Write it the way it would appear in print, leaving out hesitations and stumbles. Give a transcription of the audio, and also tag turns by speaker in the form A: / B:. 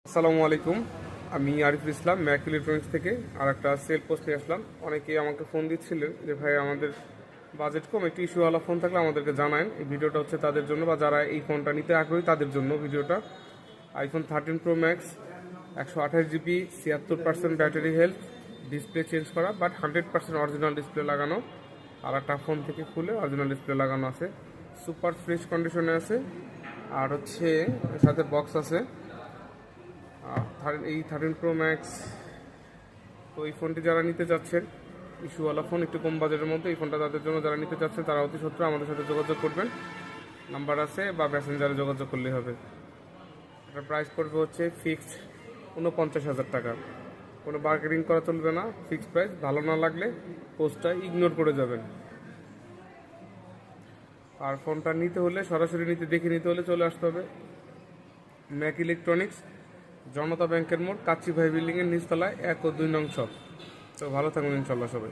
A: আসসালামু আলাইকুম। আমি আরিফুল ইসলাম ম্যাক ইলেকট্রনিক্স থেকে আর একটা সেল পোস্ট নিয়ে আসলাম। অনেকেই আমাকে ফোন দিচ্ছিলেন যে ভাই আমাদের বাজেট কম, একটু ইস্যুওয়ালা ফোন থাকলে আমাদেরকে জানান। এই ভিডিওটা হচ্ছে তাদের জন্য, বা যারা এই ফোনটা নিতে আগ্রহী তাদের জন্য ভিডিওটা। IPhone 13 pro max, 128 GB, 76% battery health, display change করা বাট 100% অরিজিনাল ডিসপ্লে লাগানো। আর একটা ফোন থেকে খুলে অরিজিনাল ডিসপ্লে লাগানো আছে, সুপার ফ্রেশ কন্ডিশনে আছে। আর হচ্ছে সাথে বক্স আছে। এই 13 প্রো ম্যাক্স, তো এই ফোনটি যারা নিতে চাচ্ছেন, ইস্যুওয়ালা ফোন একটু কম বাজেটের মধ্যে, এই ফোনটা তাদের জন্য। যারা নিতে চাচ্ছেন তারা অতি সত্ত্বর আমাদের সাথে যোগাযোগ করবেন, নাম্বার আছে বা মেসেঞ্জারে যোগাযোগ করলেই হবে। এটার প্রাইস পড়বে হচ্ছে ফিক্সড 49,000 টাকা। কোনো বার্গেনিং করা চলবে না, ফিক্সড প্রাইস। ভালো না লাগলে পোস্টটা ইগনোর করে যাবেন। আর ফোনটা নিতে হলে সরাসরি দেখে নিতে হলে চলে আসতে হবে ম্যাক ইলেকট্রনিক্স, জনতা ব্যাংকের মোড়, কাচ্চি ভাই বিল্ডিংয়ের নিচতলায় 1 ও 2 নং শপ। তো ভালো থাকবেন ইনশাল্লাহ সবাই।